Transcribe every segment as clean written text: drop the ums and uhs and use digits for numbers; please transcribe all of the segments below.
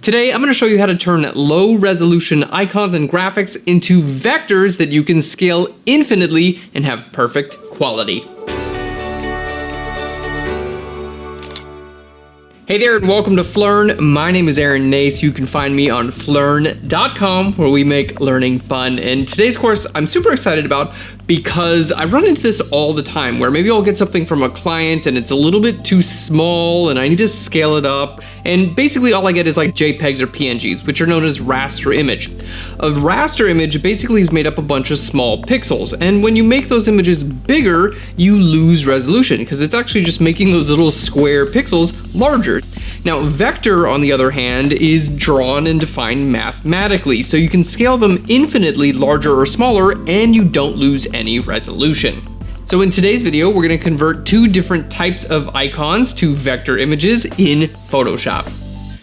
Today, I'm going to show you how to turn low resolution icons and graphics into vectors that you can scale infinitely and have perfect quality. Hey there and welcome to Phlearn. My name is Aaron Nace. You can find me on phlearn.com where we make learning fun. And today's course I'm super excited about because I run into this all the time where maybe I'll get something from a client and it's a little bit too small and I need to scale it up. And basically all I get is like JPEGs or PNGs, which are known as raster image. A raster image basically is made up of a bunch of small pixels. And when you make those images bigger, you lose resolution because it's actually just making those little square pixels larger. Now, vector, on the other hand, is drawn and defined mathematically, so you can scale them infinitely larger or smaller and you don't lose any resolution. So in today's video, we're going to convert two different types of icons to vector images in Photoshop.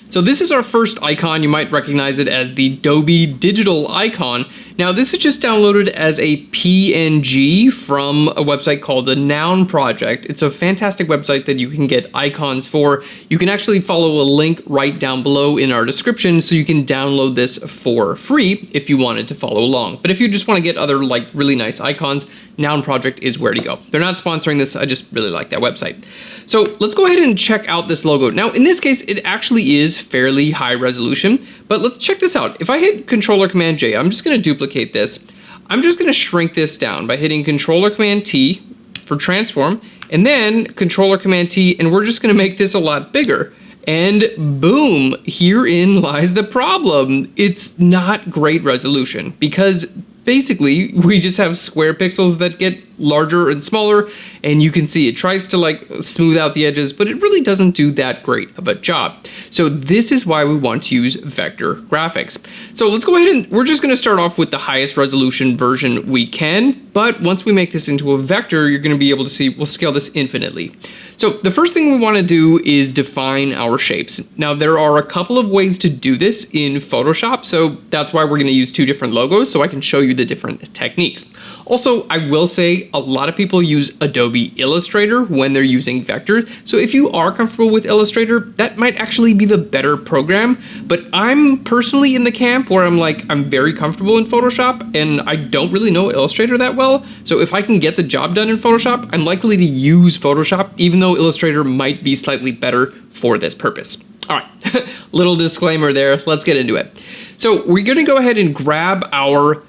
So this is our first icon. You might recognize it as the Adobe digital icon. Now this is just downloaded as a PNG from a website called the Noun Project. It's a fantastic website that you can get icons for. You can actually follow a link right down below in our description so you can download this for free if you wanted to follow along. But if you just want to get other like really nice icons, Noun Project is where to go. They're not sponsoring this, I just really like that website. So let's go ahead and check out this logo. Now in this case, it actually is fairly high resolution, but let's check this out. If I hit Control or Command J, I'm just going to duplicate this. I'm just going to shrink this down by hitting Control or Command T for transform, and then Control or Command T, and we're just going to make this a lot bigger. And boom, herein lies the problem. It's not great resolution because basically we just have square pixels that get larger and smaller, and you can see it tries to like smooth out the edges, but it really doesn't do that great of a job. So this is why we want to use vector graphics. So let's go ahead and we're just going to start off with the highest resolution version we can, but once we make this into a vector, you're going to be able to see we'll scale this infinitely. So the first thing we want to do is define our shapes. Now there are a couple of ways to do this in Photoshop, so that's why we're going to use two different logos so I can show you the different techniques. Also, I will say a lot of people use Adobe Illustrator when they're using vector. So if you are comfortable with Illustrator, that might actually be the better program. But I'm personally in the camp where I'm very comfortable in Photoshop and I don't really know Illustrator that well. So if I can get the job done in Photoshop, I'm likely to use Photoshop, even though Illustrator might be slightly better for this purpose. All right, little disclaimer there. Let's get into it. So we're going to go ahead and grab our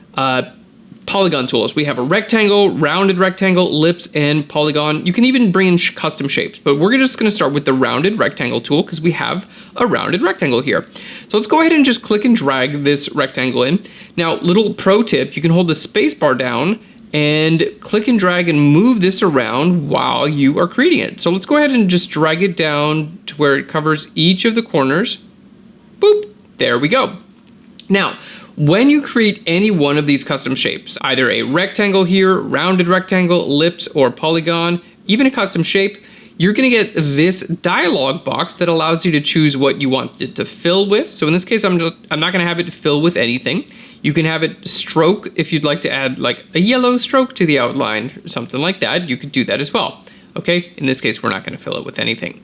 polygon tools. We have a rectangle, rounded rectangle, ellipse, and polygon. You can even bring in custom shapes, but we're just going to start with the rounded rectangle tool because we have a rounded rectangle here. So let's go ahead and just click and drag this rectangle in. Now, little pro tip, you can hold the space bar down and click and drag and move this around while you are creating it. So let's go ahead and just drag it down to where it covers each of the corners. Boop, there we go. Now, when you create any one of these custom shapes, either a rectangle here, rounded rectangle, ellipse, or polygon, even a custom shape, you're going to get this dialog box that allows you to choose what you want it to fill with. So in this case, I'm not going to have it fill with anything. You can have it stroke if you'd like to add like a yellow stroke to the outline or something like that. You could do that as well. Okay, in this case, we're not going to fill it with anything.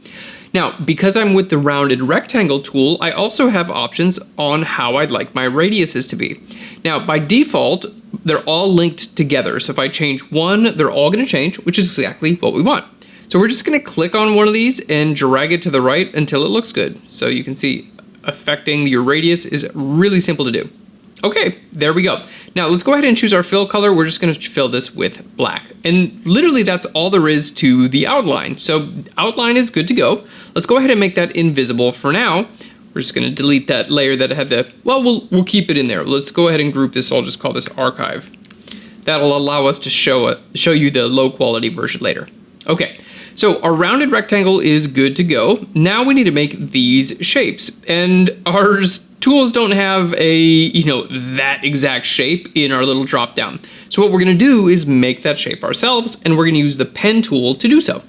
Now, because I'm with the rounded rectangle tool, I also have options on how I'd like my radiuses to be. Now, by default, they're all linked together. So if I change one, they're all going to change, which is exactly what we want. So we're just going to click on one of these and drag it to the right until it looks good. So you can see affecting your radius is really simple to do. Okay, there we go. Now let's go ahead and choose our fill color. We're just going to fill this with black. And literally that's all there is to the outline. So outline is good to go. Let's go ahead and make that invisible for now. We're just going to delete that layer that had the, well, we'll keep it in there. Let's go ahead and group this. I'll just call this archive. That'll allow us to show you the low quality version later. Okay. So our rounded rectangle is good to go. Now we need to make these shapes, and our tools don't have a, that exact shape in our little drop down. So what we're going to do is make that shape ourselves, and we're going to use the pen tool to do so.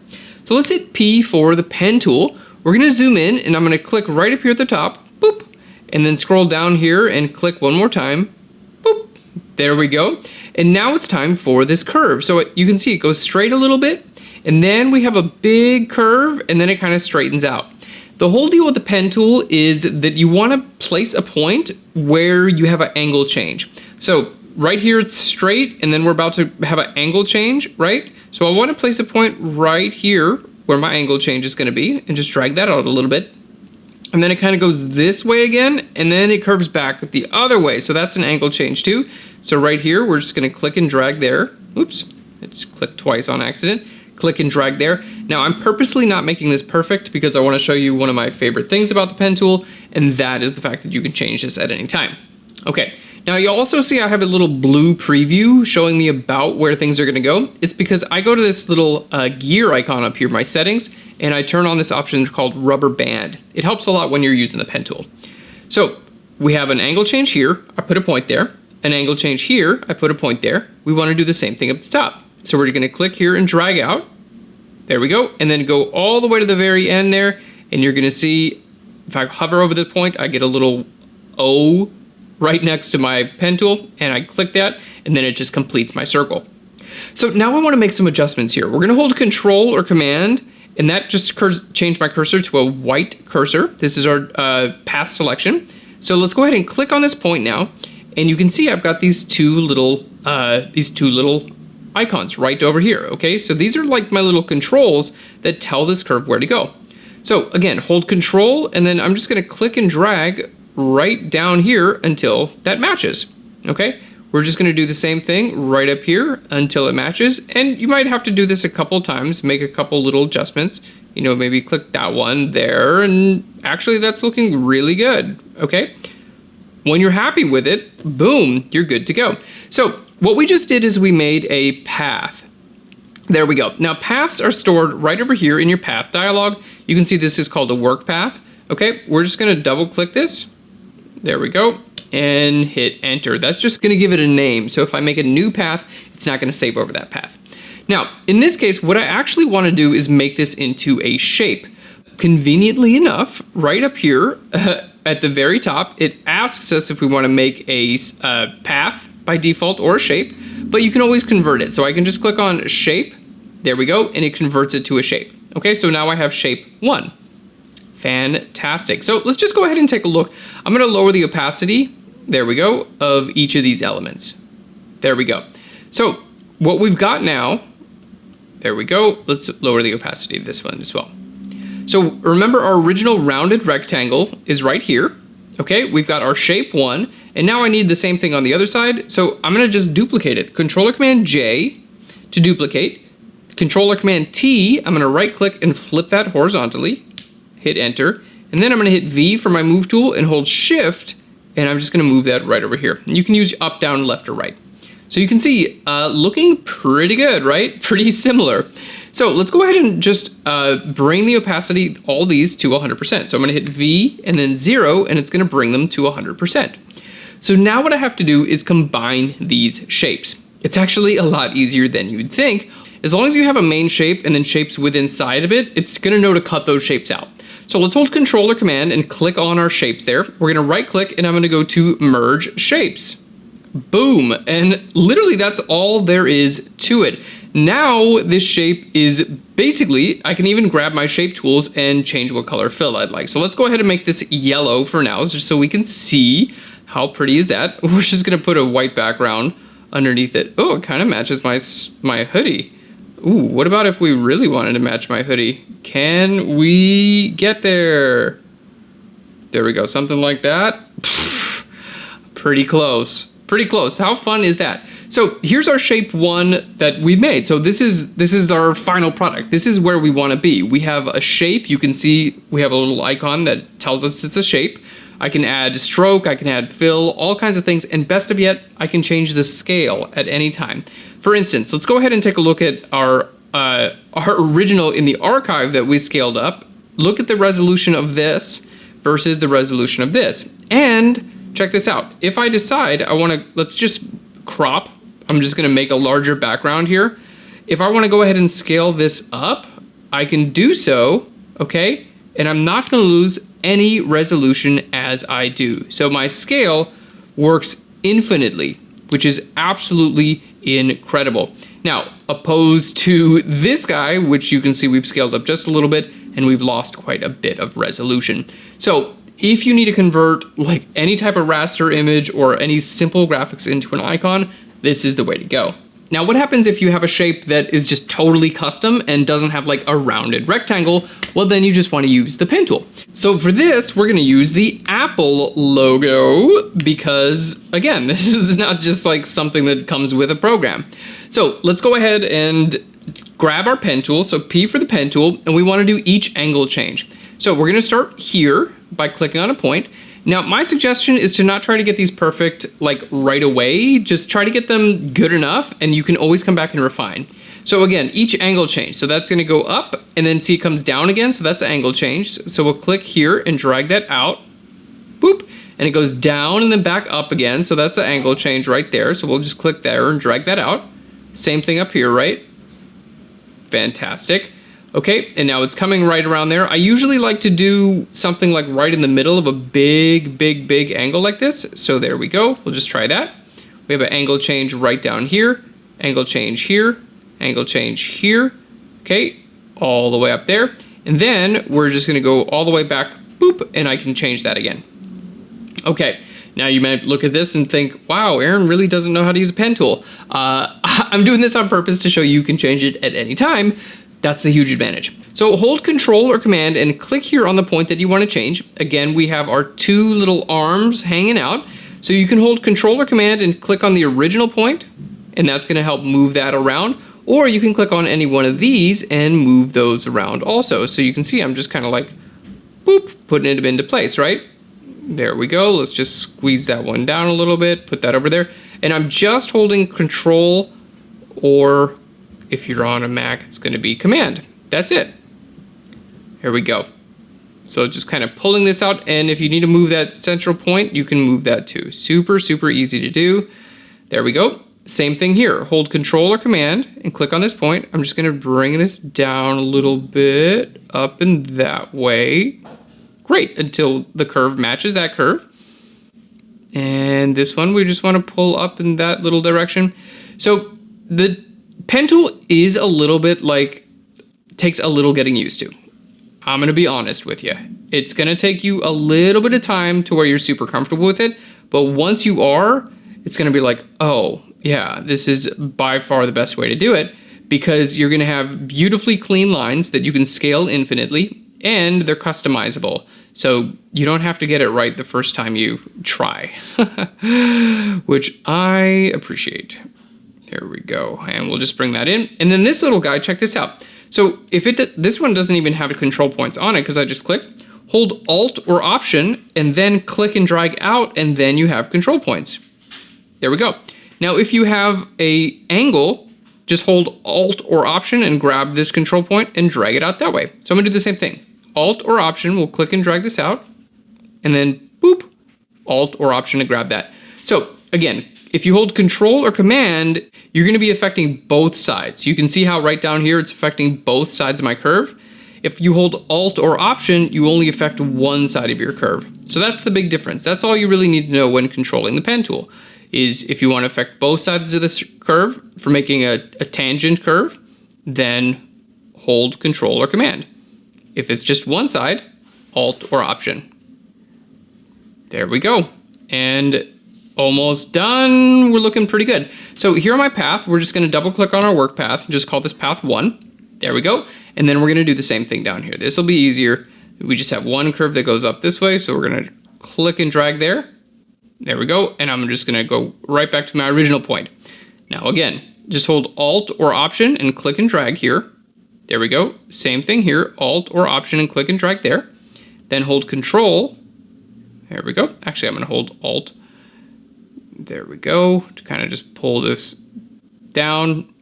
So let's hit P for the pen tool. We're going to zoom in, and I'm going to click right up here at the top, boop, and then scroll down here and click one more time, boop. There we go. And now it's time for this curve. So you can see it goes straight a little bit, and then we have a big curve, and then it kind of straightens out. The whole deal with the pen tool is that you want to place a point where you have an angle change. So right here it's straight, and then we're about to have an angle change, right? So I want to place a point right here where my angle change is going to be, and just drag that out a little bit. And then it kind of goes this way again, and then it curves back the other way. So that's an angle change too. So right here, we're just going to click and drag there. Oops, I just clicked twice on accident. Click and drag there. Now I'm purposely not making this perfect because I want to show you one of my favorite things about the pen tool, and that is the fact that you can change this at any time. Okay, now you also see I have a little blue preview showing me about where things are going to go. It's because I go to this little gear icon up here, my settings, and I turn on this option called rubber band. It helps a lot when you're using the pen tool. So we have an angle change here, I put a point there. An angle change here, I put a point there. We want to do the same thing up the top. So we're going to click here and drag out. There we go. And then go all the way to the very end there. And you're going to see, if I hover over the point, I get a little O right next to my pen tool. And I click that, and then it just completes my circle. So now I want to make some adjustments here. We're going to hold Control or Command, and that just changed my cursor to a white cursor. This is our path selection. So let's go ahead and click on this point now. And you can see I've got these two little icons right over here, okay? So these are like my little controls that tell this curve where to go. So again, hold Control, and then I'm just gonna click and drag right down here until that matches, okay? We're just gonna do the same thing right up here until it matches, and you might have to do this a couple times, make a couple little adjustments, you know, maybe click that one there, and actually that's looking really good, okay? When you're happy with it, boom, you're good to go. So what we just did is we made a path. There we go. Now paths are stored right over here in your path dialog. You can see this is called a work path. Okay, we're just gonna double click this. There we go, and hit enter. That's just gonna give it a name. So if I make a new path, it's not gonna save over that path. Now, in this case, what I actually wanna do is make this into a shape. Conveniently enough, right up here, at the very top, it asks us if we want to make a path by default or a shape, but you can always convert it. So I can just click on shape, there we go, and it converts it to a shape. Okay, so now I have shape 1. Fantastic. So let's just go ahead and take a look. I'm going to lower the opacity, there we go, of each of these elements. There we go. So what we've got now, there we go, let's lower the opacity of this one as well. So remember, our original rounded rectangle is right here. Okay, we've got our shape 1, and now I need the same thing on the other side. So I'm gonna just duplicate it. Control Command J to duplicate. Control Command T, I'm gonna right click and flip that horizontally, hit enter, and then I'm gonna hit V for my move tool and hold Shift, and I'm just gonna move that right over here. And you can use up, down, left, or right. So you can see, looking pretty good, right? Pretty similar. So let's go ahead and just bring the opacity, all these, to 100%. So I'm gonna hit V and then 0, and it's gonna bring them to 100%. So now what I have to do is combine these shapes. It's actually a lot easier than you'd think. As long as you have a main shape and then shapes within inside of it, it's gonna know to cut those shapes out. So let's hold Control or Command and click on our shapes there. We're gonna right click, and I'm gonna go to Merge Shapes. Boom, and literally that's all there is to it. Now this shape is basically, I can even grab my shape tools and change what color fill I'd like. So let's go ahead and make this yellow for now, just so we can see how pretty is that. We're just gonna put a white background underneath it. Oh, it kind of matches my hoodie. Ooh, what about if we really wanted to match my hoodie? Can we get there? There we go, something like that. Pretty close. Pretty close. How fun is that? So here's our shape 1 that we made. So this is our final product. This is where we want to be. We have a shape. You can see we have a little icon that tells us it's a shape. I can add stroke, I can add fill, all kinds of things. And best of yet, I can change the scale at any time. For instance, let's go ahead and take a look at our original in the archive that we scaled up. Look at the resolution of this versus the resolution of this. And check this out. If I decide I want to, let's just crop. I'm just going to make a larger background here. If I want to go ahead and scale this up, I can do so, okay? And I'm not going to lose any resolution as I do. So my scale works infinitely, which is absolutely incredible. Now, opposed to this guy, which you can see we've scaled up just a little bit, and we've lost quite a bit of resolution. So if you need to convert like any type of raster image or any simple graphics into an icon, this is the way to go. Now, what happens if you have a shape that is just totally custom and doesn't have like a rounded rectangle? Well, then you just want to use the pen tool. So for this, we're going to use the Apple logo because, again, this is not just like something that comes with a program. So let's go ahead and grab our pen tool. So P for the pen tool, and we want to do each angle change. So we're going to start here by clicking on a point. Now, my suggestion is to not try to get these perfect like right away. Just try to get them good enough, and you can always come back and refine. So again, each angle change. So that's going to go up, and then see it comes down again. So that's the angle change. So we'll click here and drag that out. Boop. And it goes down and then back up again. So that's an angle change right there. So we'll just click there and drag that out. Same thing up here, right? Fantastic. Okay, and now it's coming right around there. I usually like to do something like right in the middle of a big angle like this. So there we go. We'll just try that. We have an angle change right down here, angle change here, angle change here. Okay, all the way up there. And then we're just gonna go all the way back, boop, and I can change that again. Okay, now you might look at this and think, wow, Aaron really doesn't know how to use a pen tool. I'm doing this on purpose to show you can change it at any time. That's the huge advantage. So hold Control or Command and click here on the point that you want to change. Again, we have our two little arms hanging out. So you can hold Control or Command and click on the original point, and that's going to help move that around. Or you can click on any one of these and move those around also. So you can see I'm just kind of like, boop, putting it into place, right? There we go. Let's just squeeze that one down a little bit, put that over there. And I'm just holding Control, or if you're on a Mac, it's going to be Command. That's it. Here we go. So just kind of pulling this out, and if you need to move that central point, you can move that too. Super easy to do. There we go. Same thing here. Hold Control or Command and click on this point. I'm just going to bring this down a little bit, up and that way. Great, until the curve matches that curve. And this one, we just want to pull up in that little direction. So the pen tool is a little bit like, takes a little getting used to. I'm gonna be honest with you. It's gonna take you a little bit of time to where you're super comfortable with it, but once you are, it's gonna be like, oh yeah, this is by far the best way to do it, because you're gonna have beautifully clean lines that you can scale infinitely, and they're customizable. So you don't have to get it right the first time you try, which I appreciate. There we go, and we'll just bring that in. And then this little guy, check this out. So if this one doesn't even have control points on it because I just clicked, hold Alt or Option and then click and drag out, and then you have control points. There we go. Now if you have a angle, just hold Alt or Option and grab this control point and drag it out that way. So I'm gonna do the same thing. Alt or Option, we'll click and drag this out, and then boop, Alt or Option to grab that. So again, if you hold Control or Command, you're going to be affecting both sides. You can see how right down here it's affecting both sides of my curve. If you hold Alt or Option, you only affect one side of your curve. So that's the big difference. That's all you really need to know when controlling the pen tool, is if you want to affect both sides of this curve for making a tangent curve, then hold Control or Command. If it's just one side, Alt or Option. There we go. And almost done. We're looking pretty good. So here on my path, we're just going to double click on our work path and just call this path 1. There we go. And then we're going to do the same thing down here. This will be easier. We just have one curve that goes up this way. So we're going to click and drag there. There we go. And I'm just going to go right back to my original point. Now again, just hold Alt or Option and click and drag here. There we go. Same thing here. Alt or Option and click and drag there. Then hold Control. There we go. Actually, I'm going to hold Alt. There we go, to kind of just pull this down.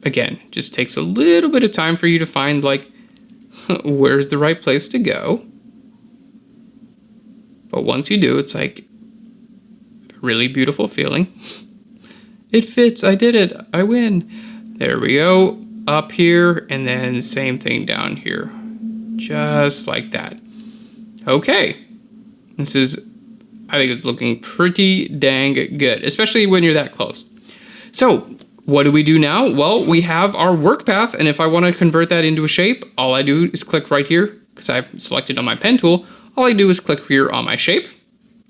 Again, just takes a little bit of time for you to find like, where's the right place to go. But once you do, it's like a really beautiful feeling. It fits, I did it, I win. There we go, up here, and then same thing down here. Just like that. Okay, this is, I think it's looking pretty dang good, especially when you're that close. So what do we do now? Well, we have our work path, and if I want to convert that into a shape, all I do is click right here, because I've selected on my pen tool. All I do is click here on my shape.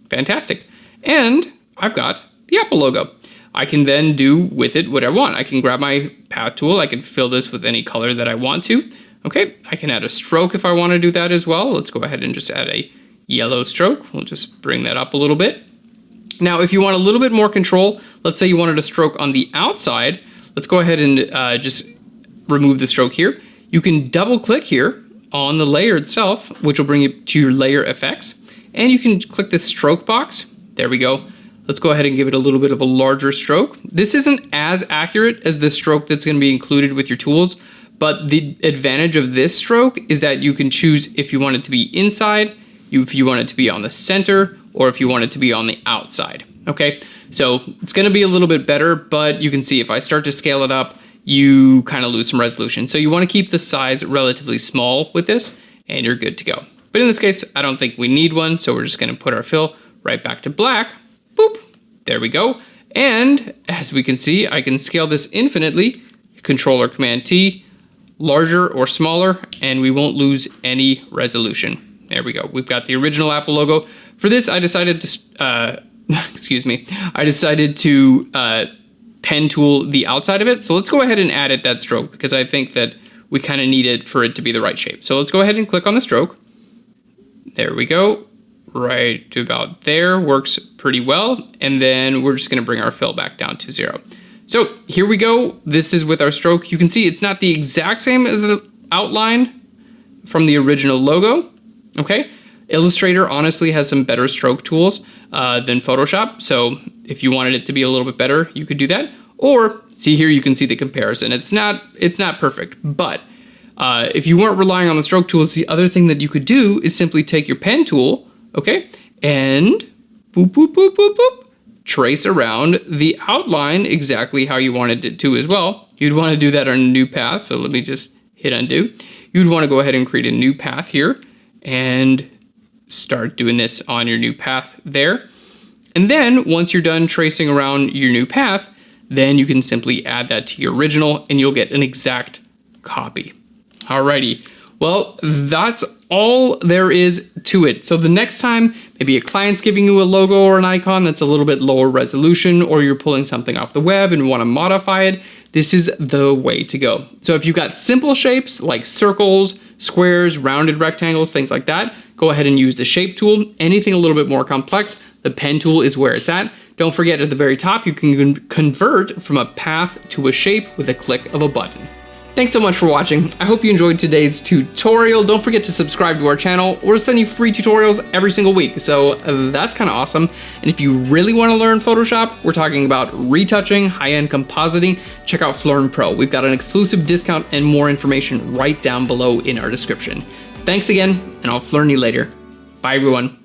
Fantastic. And I've got the Apple logo. I can then do with it what I want. I can grab my path tool. I can fill this with any color that I want to. Okay, I can add a stroke if I want to do that as well. Let's go ahead and just add a yellow stroke. We'll just bring that up a little bit. Now, if you want a little bit more control, let's say you wanted a stroke on the outside. Let's go ahead and just remove the stroke here. You can double click here on the layer itself, which will bring you to your layer effects. And you can click the stroke box. There we go. Let's go ahead and give it a little bit of a larger stroke. This isn't as accurate as the stroke that's going to be included with your tools, but the advantage of this stroke is that you can choose if you want it to be inside, if you want it to be on the center, or if you want it to be on the outside. Okay, so it's going to be a little bit better, but you can see if I start to scale it up, you kind of lose some resolution. So you want to keep the size relatively small with this, and you're good to go. But in this case, I don't think we need one, so we're just going to put our fill right back to black. Boop, there we go. And as we can see, I can scale this infinitely, Control or Command T, larger or smaller, and we won't lose any resolution. There we go. We've got the original Apple logo. For this, I decided to, I decided to pen tool the outside of it. So let's go ahead and add that stroke, because I think that we kind of need it for it to be the right shape. So let's go ahead and click on the stroke. There we go. Right to about there, works pretty well. And then we're just going to bring our fill back down to 0. So here we go. This is with our stroke. You can see it's not the exact same as the outline from the original logo. Okay. Illustrator honestly has some better stroke tools than Photoshop. So if you wanted it to be a little bit better, you could do that. Or see here, you can see the comparison. It's not perfect, but if you weren't relying on the stroke tools, the other thing that you could do is simply take your pen tool, okay, and boop, boop, boop, boop, boop, trace around the outline exactly how you wanted it to as well. You'd want to do that on a new path. So let me just hit undo. You'd want to go ahead and create a new path here and start doing this on your new path there. And then once you're done tracing around your new path, then you can simply add that to your original and you'll get an exact copy. Alrighty, well, that's all there is to it. So the next time maybe a client's giving you a logo or an icon that's a little bit lower resolution, or you're pulling something off the web and want to modify it, this is the way to go. So if you've got simple shapes like circles, squares, rounded rectangles, things like that, go ahead and use the shape tool. Anything a little bit more complex, the pen tool is where it's at. Don't forget, at the very top, you can convert from a path to a shape with a click of a button. Thanks so much for watching. I hope you enjoyed today's tutorial. Don't forget to subscribe to our channel. We're sending you free tutorials every single week, so that's kind of awesome. And if you really want to learn Photoshop, we're talking about retouching, high-end compositing, check out Phlearn Pro. We've got an exclusive discount and more information right down below in our description. Thanks again, and I'll Phlearn you later. Bye, everyone.